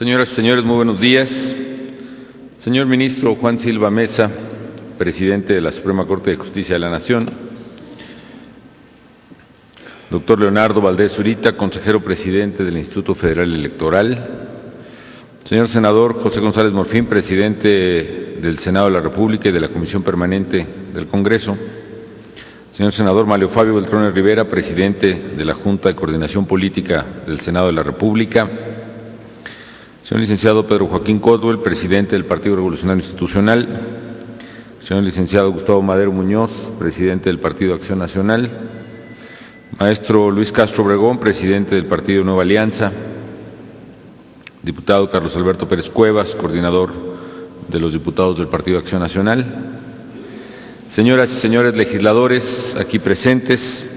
Señoras y señores, muy buenos días. Señor ministro Juan Silva Mesa, presidente de la Suprema Corte de Justicia de la Nación. Doctor Leonardo Valdés Zurita, consejero presidente del Instituto Federal Electoral. Señor senador José González Morfín, presidente del Senado de la República y de la Comisión Permanente del Congreso. Señor senador Mario Fabio Beltrones Rivera, presidente de la Junta de Coordinación Política del Senado de la República. Señor licenciado Pedro Joaquín Codwell, presidente del Partido Revolucionario Institucional. Señor licenciado Gustavo Madero Muñoz, presidente del Partido Acción Nacional. Maestro Luis Castro Obregón, presidente del Partido Nueva Alianza. Diputado Carlos Alberto Pérez Cuevas, coordinador de los diputados del Partido Acción Nacional. Señoras y señores legisladores aquí presentes,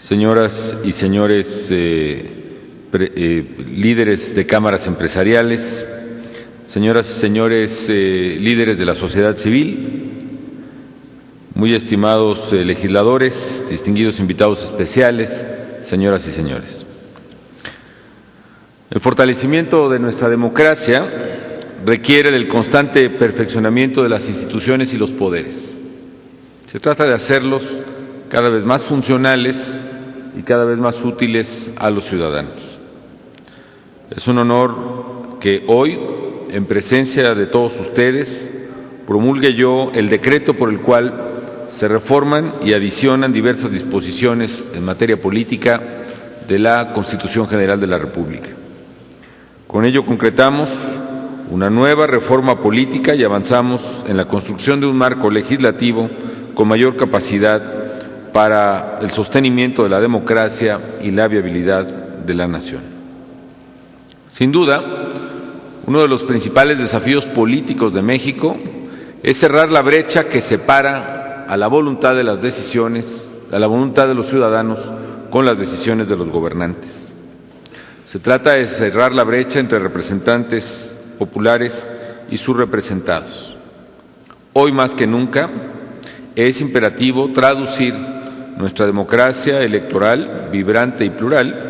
señoras y señores líderes de cámaras empresariales, señoras y señores líderes de la sociedad civil, muy estimados legisladores, distinguidos invitados especiales, señoras y señores. El fortalecimiento de nuestra democracia requiere del constante perfeccionamiento de las instituciones y los poderes. Se trata de hacerlos cada vez más funcionales y cada vez más útiles a los ciudadanos. Es un honor que hoy, en presencia de todos ustedes, promulgue yo el decreto por el cual se reforman y adicionan diversas disposiciones en materia política de la Constitución General de la República. Con ello concretamos una nueva reforma política y avanzamos en la construcción de un marco legislativo con mayor capacidad para el sostenimiento de la democracia y la viabilidad de la nación. Sin duda, uno de los principales desafíos políticos de México es cerrar la brecha que separa a la voluntad de las decisiones, a la voluntad de los ciudadanos con las decisiones de los gobernantes. Se trata de cerrar la brecha entre representantes populares y sus representados. Hoy más que nunca es imperativo traducir nuestra democracia electoral vibrante y plural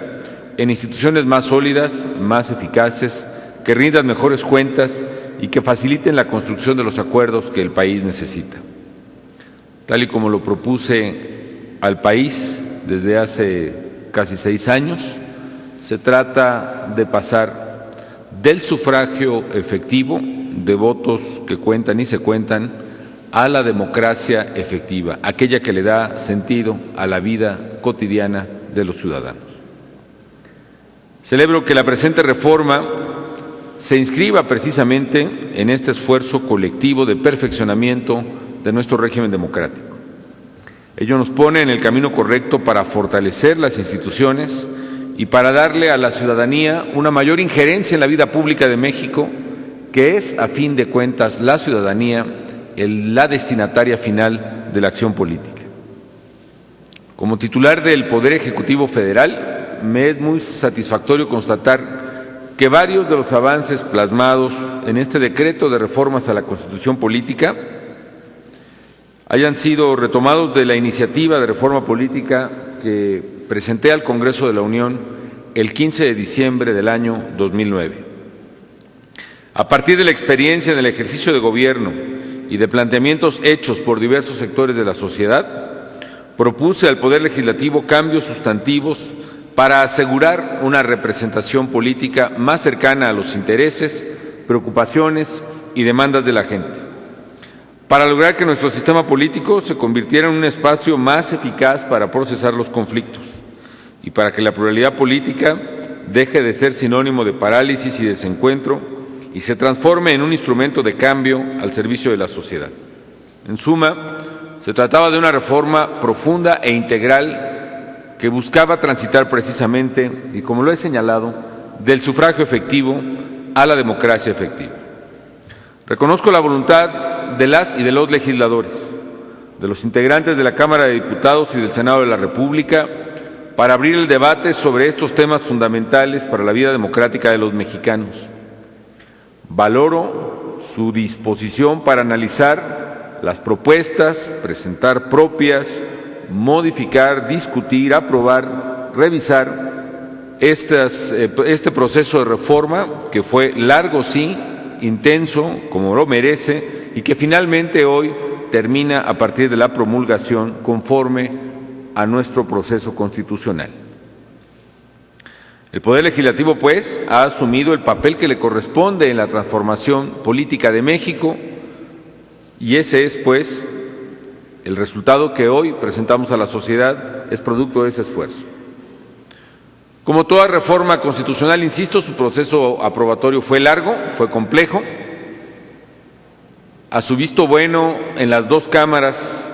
en instituciones más sólidas, más eficaces, que rindan mejores cuentas y que faciliten la construcción de los acuerdos que el país necesita. Tal y como lo propuse al país desde hace casi 6 años, se trata de pasar del sufragio efectivo, de votos que cuentan y se cuentan, a la democracia efectiva, aquella que le da sentido a la vida cotidiana de los ciudadanos. Celebro que la presente reforma se inscriba precisamente en este esfuerzo colectivo de perfeccionamiento de nuestro régimen democrático. Ello nos pone en el camino correcto para fortalecer las instituciones y para darle a la ciudadanía una mayor injerencia en la vida pública de México, que es, a fin de cuentas, la ciudadanía la destinataria final de la acción política. Como titular del Poder Ejecutivo Federal, me es muy satisfactorio constatar que varios de los avances plasmados en este decreto de reformas a la Constitución Política hayan sido retomados de la iniciativa de reforma política que presenté al Congreso de la Unión el 15 de diciembre del año 2009. A partir de la experiencia en el ejercicio de gobierno y de planteamientos hechos por diversos sectores de la sociedad, propuse al Poder Legislativo cambios sustantivos para asegurar una representación política más cercana a los intereses, preocupaciones y demandas de la gente, para lograr que nuestro sistema político se convirtiera en un espacio más eficaz para procesar los conflictos y para que la pluralidad política deje de ser sinónimo de parálisis y desencuentro y se transforme en un instrumento de cambio al servicio de la sociedad. En suma, se trataba de una reforma profunda e integral que buscaba transitar precisamente, y como lo he señalado, del sufragio efectivo a la democracia efectiva. Reconozco la voluntad de las y de los legisladores, de los integrantes de la Cámara de Diputados y del Senado de la República, para abrir el debate sobre estos temas fundamentales para la vida democrática de los mexicanos. Valoro su disposición para analizar las propuestas, presentar propias, modificar, discutir, aprobar, revisar este proceso de reforma, que fue largo sí, intenso, como lo merece, y que finalmente hoy termina a partir de la promulgación conforme a nuestro proceso constitucional. El Poder Legislativo, pues, ha asumido el papel que le corresponde en la transformación política de México, y ese es, pues, el resultado que hoy presentamos a la sociedad, es producto de ese esfuerzo. Como toda reforma constitucional, insisto, su proceso aprobatorio fue largo, fue complejo. A su visto bueno en las dos cámaras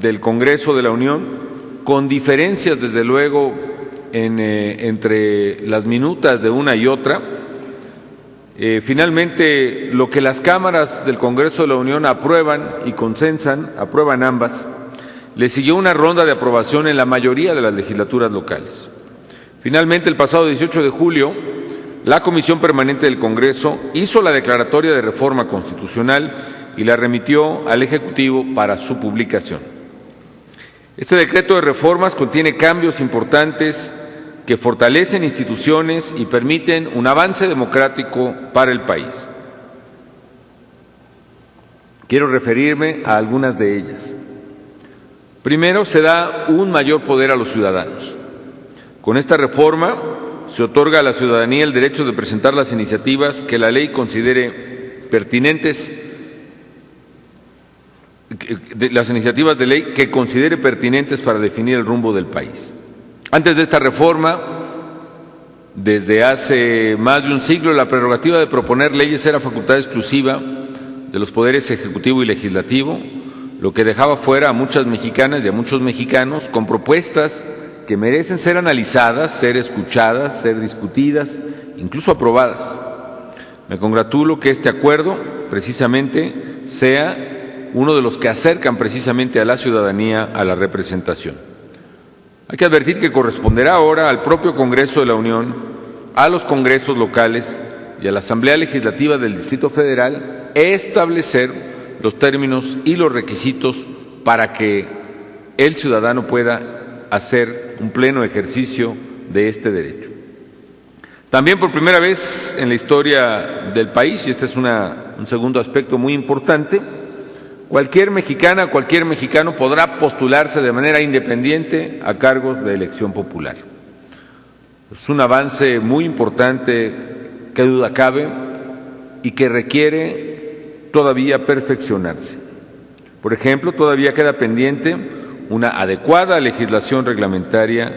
del Congreso de la Unión, con diferencias desde luego entre las minutas de una y otra. Finalmente, lo que las cámaras del Congreso de la Unión aprueban y consensan, aprueban ambas, le siguió una ronda de aprobación en la mayoría de las legislaturas locales. Finalmente, el pasado 18 de julio, la Comisión Permanente del Congreso hizo la declaratoria de reforma constitucional y la remitió al Ejecutivo para su publicación. Este decreto de reformas contiene cambios importantes que fortalecen instituciones y permiten un avance democrático para el país. Quiero referirme a algunas de ellas. Primero, se da un mayor poder a los ciudadanos. Con esta reforma se otorga a la ciudadanía el derecho de presentar las iniciativas que la ley considere pertinentes, las iniciativas de ley que considere pertinentes para definir el rumbo del país. Antes de esta reforma, desde hace más de un siglo, la prerrogativa de proponer leyes era facultad exclusiva de los poderes ejecutivo y legislativo, lo que dejaba fuera a muchas mexicanas y a muchos mexicanos con propuestas que merecen ser analizadas, ser escuchadas, ser discutidas, incluso aprobadas. Me congratulo que este acuerdo precisamente sea uno de los que acercan precisamente a la ciudadanía a la representación. Hay que advertir que corresponderá ahora al propio Congreso de la Unión, a los congresos locales y a la Asamblea Legislativa del Distrito Federal establecer los términos y los requisitos para que el ciudadano pueda hacer un pleno ejercicio de este derecho. También por primera vez en la historia del país, y este es un segundo aspecto muy importante, cualquier mexicana, cualquier mexicano podrá postularse de manera independiente a cargos de elección popular. Es un avance muy importante, qué duda cabe, y que requiere todavía perfeccionarse. Por ejemplo, todavía queda pendiente una adecuada legislación reglamentaria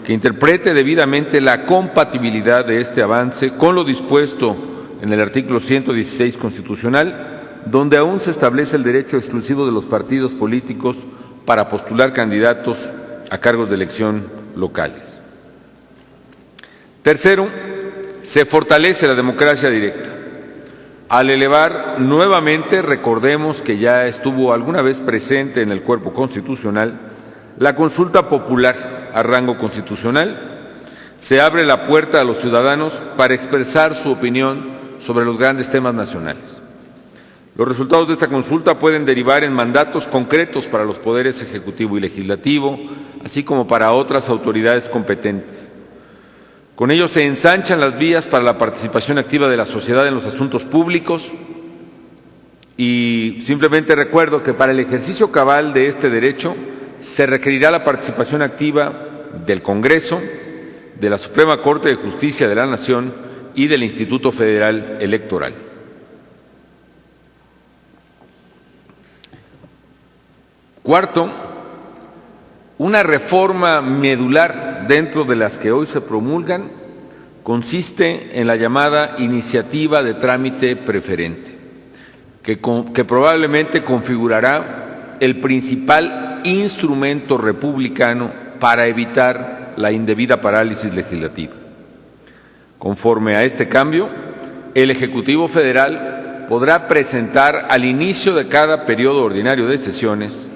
que interprete debidamente la compatibilidad de este avance con lo dispuesto en el artículo 116 constitucional, donde aún se establece el derecho exclusivo de los partidos políticos para postular candidatos a cargos de elección locales. Tercero, se fortalece la democracia directa. Al elevar nuevamente, recordemos que ya estuvo alguna vez presente en el cuerpo constitucional, la consulta popular a rango constitucional, se abre la puerta a los ciudadanos para expresar su opinión sobre los grandes temas nacionales. Los resultados de esta consulta pueden derivar en mandatos concretos para los poderes ejecutivo y legislativo, así como para otras autoridades competentes. Con ello se ensanchan las vías para la participación activa de la sociedad en los asuntos públicos y simplemente recuerdo que para el ejercicio cabal de este derecho se requerirá la participación activa del Congreso, de la Suprema Corte de Justicia de la Nación y del Instituto Federal Electoral. Cuarto, una reforma medular dentro de las que hoy se promulgan consiste en la llamada iniciativa de trámite preferente, que probablemente configurará el principal instrumento republicano para evitar la indebida parálisis legislativa. Conforme a este cambio, el Ejecutivo Federal podrá presentar al inicio de cada periodo ordinario de sesiones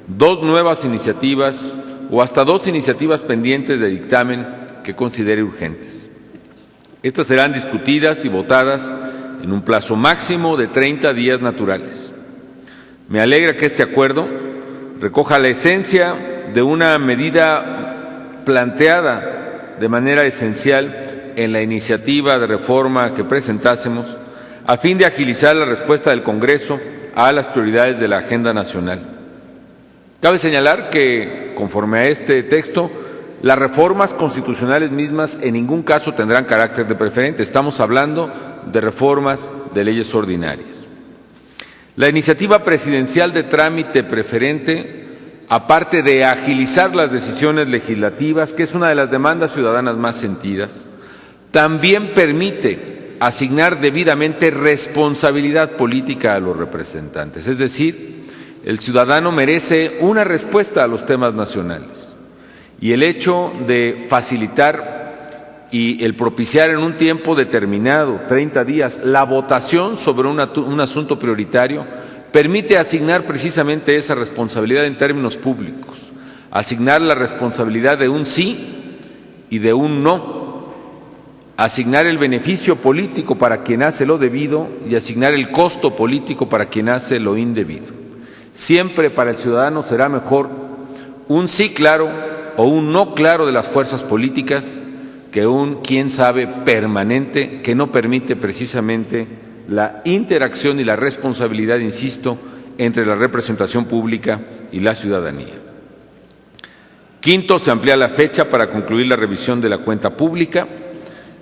2 nuevas iniciativas o hasta 2 iniciativas pendientes de dictamen que considere urgentes. Estas serán discutidas y votadas en un plazo máximo de 30 días naturales. Me alegra que este acuerdo recoja la esencia de una medida planteada de manera esencial en la iniciativa de reforma que presentásemos a fin de agilizar la respuesta del Congreso a las prioridades de la agenda nacional. Cabe señalar que, conforme a este texto, las reformas constitucionales mismas en ningún caso tendrán carácter de preferente. Estamos hablando de reformas de leyes ordinarias. La iniciativa presidencial de trámite preferente, aparte de agilizar las decisiones legislativas, que es una de las demandas ciudadanas más sentidas, también permite asignar debidamente responsabilidad política a los representantes. Es decir, el ciudadano merece una respuesta a los temas nacionales. Y el hecho de facilitar y el propiciar en un tiempo determinado, 30 días, la votación sobre un asunto prioritario, permite asignar precisamente esa responsabilidad en términos públicos, asignar la responsabilidad de un sí y de un no, asignar el beneficio político para quien hace lo debido y asignar el costo político para quien hace lo indebido. Siempre para el ciudadano será mejor un sí claro o un no claro de las fuerzas políticas que un quién sabe permanente que no permite precisamente la interacción y la responsabilidad, insisto, entre la representación pública y la ciudadanía. Quinto, se amplía la fecha para concluir la revisión de la cuenta pública.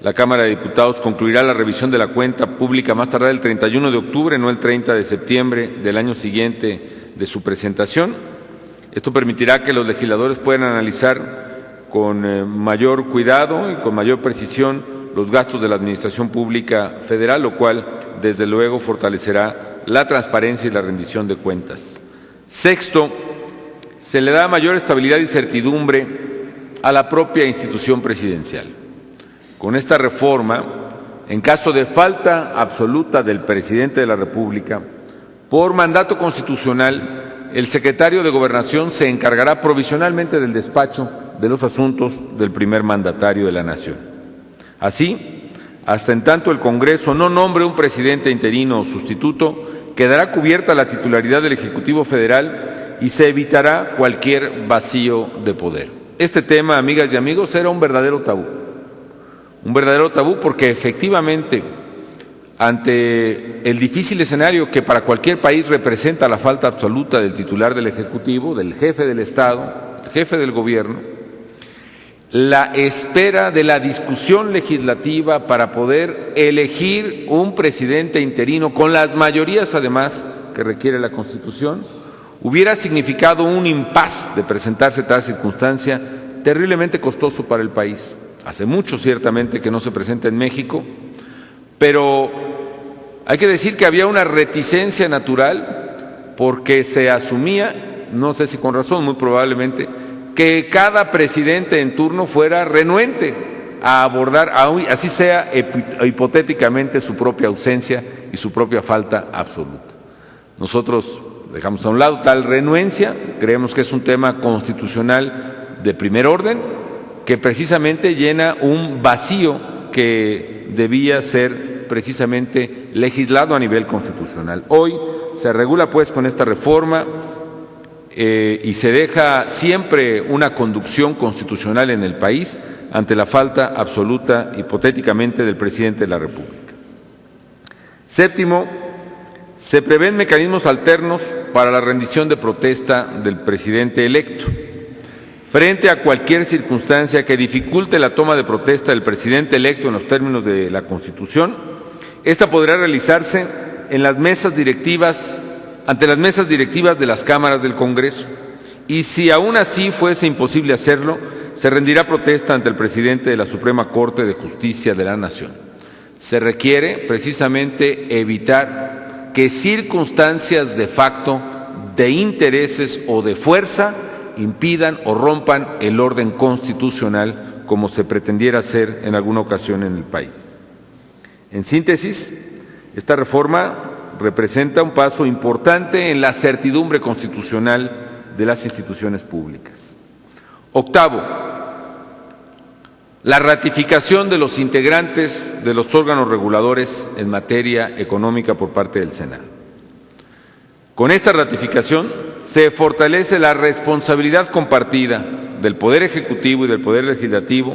La Cámara de Diputados concluirá la revisión de la cuenta pública más tardar el 31 de octubre, no el 30 de septiembre del año siguiente de su presentación. Esto permitirá que los legisladores puedan analizar con mayor cuidado y con mayor precisión los gastos de la Administración Pública Federal, lo cual, desde luego, fortalecerá la transparencia y la rendición de cuentas. Sexto, se le da mayor estabilidad y certidumbre a la propia institución presidencial. Con esta reforma, en caso de falta absoluta del presidente de la República, por mandato constitucional, el secretario de Gobernación se encargará provisionalmente del despacho de los asuntos del primer mandatario de la Nación. Así, hasta en tanto el Congreso no nombre un presidente interino o sustituto, quedará cubierta la titularidad del Ejecutivo Federal y se evitará cualquier vacío de poder. Este tema, amigas y amigos, era un verdadero tabú. Un verdadero tabú porque efectivamente, ante el difícil escenario que para cualquier país representa la falta absoluta del titular del Ejecutivo, del jefe del Estado, el jefe del gobierno, la espera de la discusión legislativa para poder elegir un presidente interino con las mayorías además que requiere la Constitución, hubiera significado un impas de presentarse tal circunstancia terriblemente costoso para el país. Hace mucho ciertamente que no se presenta en México, pero hay que decir que había una reticencia natural porque se asumía, no sé si con razón, muy probablemente, que cada presidente en turno fuera renuente a abordar, así sea hipotéticamente, su propia ausencia y su propia falta absoluta. Nosotros dejamos a un lado tal renuencia, creemos que es un tema constitucional de primer orden, que precisamente llena un vacío que debía ser precisamente legislado a nivel constitucional. Hoy se regula pues con esta reforma y se deja siempre una conducción constitucional en el país ante la falta absoluta, hipotéticamente, del presidente de la República. Séptimo, se prevén mecanismos alternos para la rendición de protesta del presidente electo. Frente a cualquier circunstancia que dificulte la toma de protesta del presidente electo en los términos de la Constitución, esta podrá realizarse en las mesas directivas, ante las mesas directivas de las cámaras del Congreso, y si aún así fuese imposible hacerlo, se rendirá protesta ante el presidente de la Suprema Corte de Justicia de la Nación. Se requiere precisamente evitar que circunstancias de facto, de intereses o de fuerza impidan o rompan el orden constitucional como se pretendiera hacer en alguna ocasión en el país. En síntesis, esta reforma representa un paso importante en la certidumbre constitucional de las instituciones públicas. Octavo, la ratificación de los integrantes de los órganos reguladores en materia económica por parte del Senado. Con esta ratificación se fortalece la responsabilidad compartida del Poder Ejecutivo y del Poder Legislativo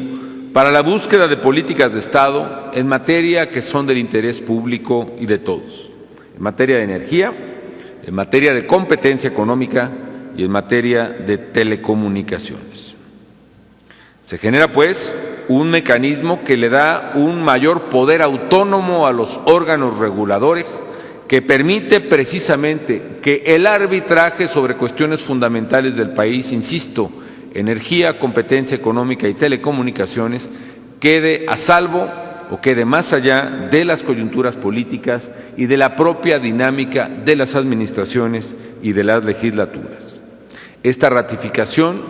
para la búsqueda de políticas de Estado en materia que son del interés público y de todos, en materia de energía, en materia de competencia económica y en materia de telecomunicaciones. Se genera, pues, un mecanismo que le da un mayor poder autónomo a los órganos reguladores, que permite precisamente que el arbitraje sobre cuestiones fundamentales del país, insisto, energía, competencia económica y telecomunicaciones, quede a salvo o quede más allá de las coyunturas políticas y de la propia dinámica de las administraciones y de las legislaturas. Esta ratificación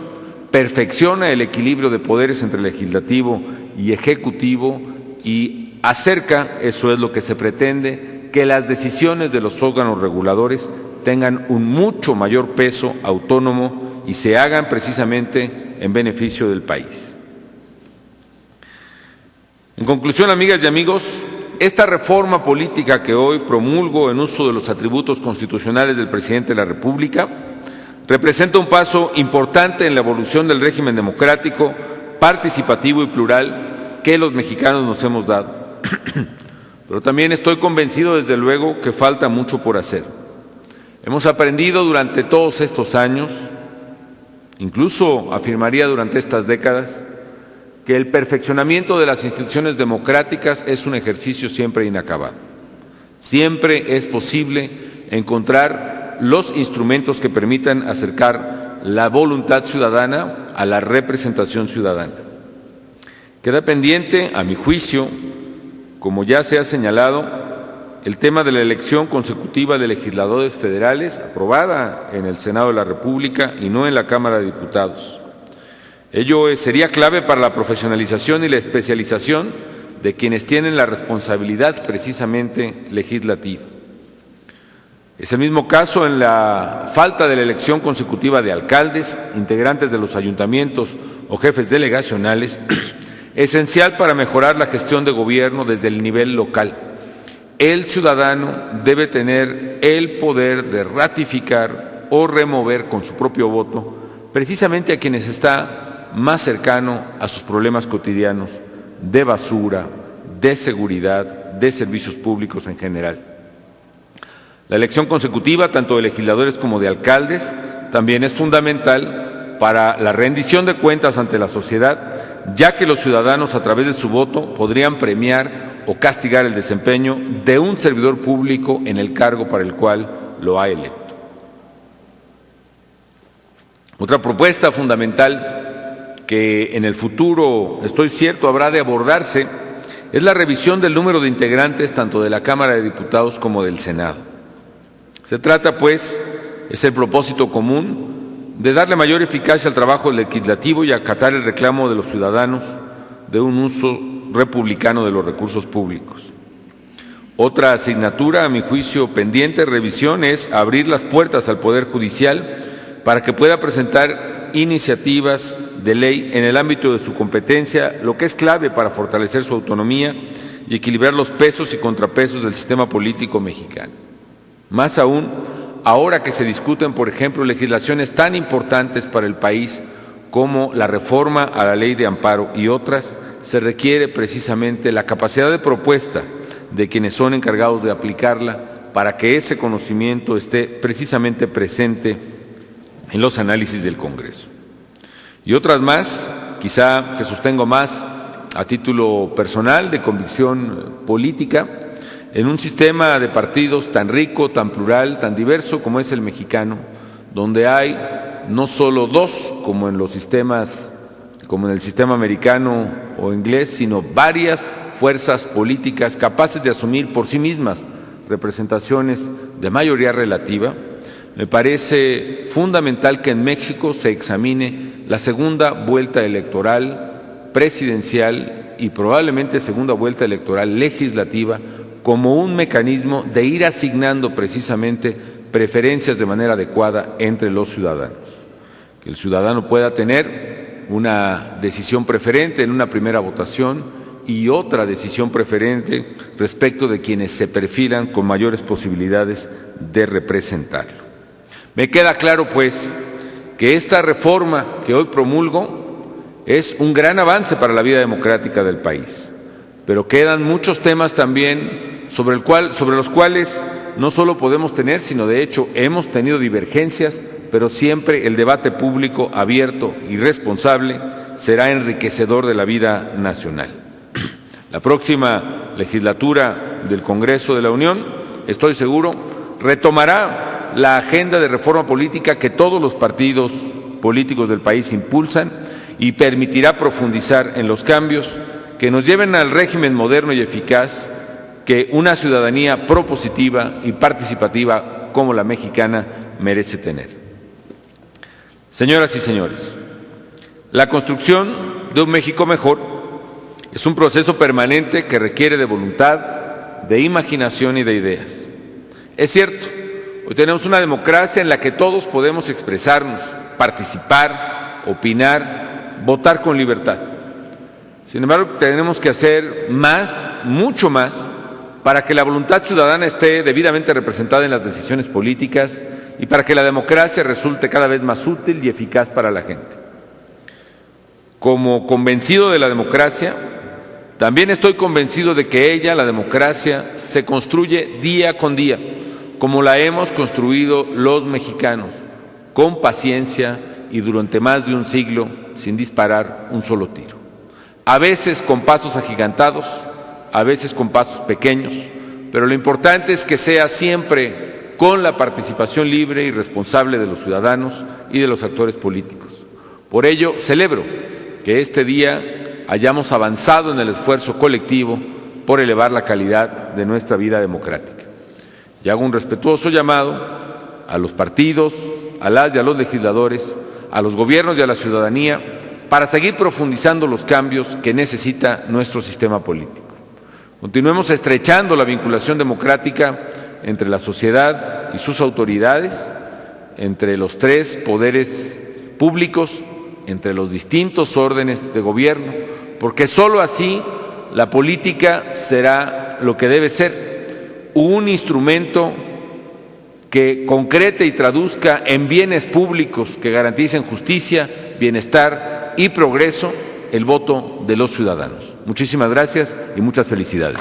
perfecciona el equilibrio de poderes entre legislativo y ejecutivo y acerca, eso es lo que se pretende, que las decisiones de los órganos reguladores tengan un mucho mayor peso autónomo y se hagan precisamente en beneficio del país. En conclusión, amigas y amigos, esta reforma política que hoy promulgo en uso de los atributos constitucionales del presidente de la República representa un paso importante en la evolución del régimen democrático, participativo y plural que los mexicanos nos hemos dado. Pero también estoy convencido, desde luego, que falta mucho por hacer. Hemos aprendido durante todos estos años, incluso afirmaría durante estas décadas, que el perfeccionamiento de las instituciones democráticas es un ejercicio siempre inacabado. Siempre es posible encontrar los instrumentos que permitan acercar la voluntad ciudadana a la representación ciudadana. Queda pendiente, a mi juicio, como ya se ha señalado, el tema de la elección consecutiva de legisladores federales, aprobada en el Senado de la República y no en la Cámara de Diputados. Ello sería clave para la profesionalización y la especialización de quienes tienen la responsabilidad precisamente legislativa. Es el mismo caso en la falta de la elección consecutiva de alcaldes, integrantes de los ayuntamientos o jefes delegacionales, esencial para mejorar la gestión de gobierno desde el nivel local. El ciudadano debe tener el poder de ratificar o remover con su propio voto precisamente a quienes está más cercano a sus problemas cotidianos de basura, de seguridad, de servicios públicos en general. La elección consecutiva, tanto de legisladores como de alcaldes, también es fundamental para la rendición de cuentas ante la sociedad, ya que los ciudadanos, a través de su voto, podrían premiar o castigar el desempeño de un servidor público en el cargo para el cual lo ha electo. Otra propuesta fundamental que en el futuro, estoy cierto, habrá de abordarse es la revisión del número de integrantes tanto de la Cámara de Diputados como del Senado. Se trata, pues, es el propósito común de darle mayor eficacia al trabajo legislativo y acatar el reclamo de los ciudadanos de un uso republicano de los recursos públicos. Otra asignatura, a mi juicio, pendiente de revisión es abrir las puertas al Poder Judicial para que pueda presentar iniciativas de ley en el ámbito de su competencia, lo que es clave para fortalecer su autonomía y equilibrar los pesos y contrapesos del sistema político mexicano. Más aún, ahora que se discuten, por ejemplo, legislaciones tan importantes para el país como la reforma a la ley de amparo y otras, se requiere precisamente la capacidad de propuesta de quienes son encargados de aplicarla para que ese conocimiento esté precisamente presente en los análisis del Congreso. Y otras más, quizá que sostengo más a título personal, de convicción política, en un sistema de partidos tan rico, tan plural, tan diverso como es el mexicano, donde hay no solo dos, como en los sistemas, como en el sistema americano o inglés, sino varias fuerzas políticas capaces de asumir por sí mismas representaciones de mayoría relativa. Me parece fundamental que en México se examine la segunda vuelta electoral presidencial y probablemente segunda vuelta electoral legislativa como un mecanismo de ir asignando precisamente preferencias de manera adecuada entre los ciudadanos. Que el ciudadano pueda tener una decisión preferente en una primera votación y otra decisión preferente respecto de quienes se perfilan con mayores posibilidades de representarlo. Me queda claro, pues, que esta reforma que hoy promulgo es un gran avance para la vida democrática del país. Pero quedan muchos temas también sobre los cuales no solo podemos tener, sino de hecho hemos tenido divergencias, pero siempre el debate público abierto y responsable será enriquecedor de la vida nacional. La próxima legislatura del Congreso de la Unión, estoy seguro, retomará la agenda de reforma política que todos los partidos políticos del país impulsan y permitirá profundizar en los cambios que nos lleven al régimen moderno y eficaz que una ciudadanía propositiva y participativa como la mexicana merece tener. Señoras y señores, la construcción de un México mejor es un proceso permanente que requiere de voluntad, de imaginación y de ideas. Es cierto, hoy tenemos una democracia en la que todos podemos expresarnos, participar, opinar, votar con libertad. Sin embargo, tenemos que hacer más, mucho más, para que la voluntad ciudadana esté debidamente representada en las decisiones políticas y para que la democracia resulte cada vez más útil y eficaz para la gente. Como convencido de la democracia, también estoy convencido de que ella, la democracia, se construye día con día, como la hemos construido los mexicanos, con paciencia y durante más de un siglo sin disparar un solo tiro. A veces con pasos agigantados, a veces con pasos pequeños, pero lo importante es que sea siempre con la participación libre y responsable de los ciudadanos y de los actores políticos. Por ello, celebro que este día hayamos avanzado en el esfuerzo colectivo por elevar la calidad de nuestra vida democrática. Y hago un respetuoso llamado a los partidos, a las y a los legisladores, a los gobiernos y a la ciudadanía para seguir profundizando los cambios que necesita nuestro sistema político. Continuemos estrechando la vinculación democrática entre la sociedad y sus autoridades, entre los tres poderes públicos, entre los distintos órdenes de gobierno, porque sólo así la política será lo que debe ser, un instrumento que concrete y traduzca en bienes públicos que garanticen justicia, bienestar y progreso el voto de los ciudadanos. Muchísimas gracias y muchas felicidades.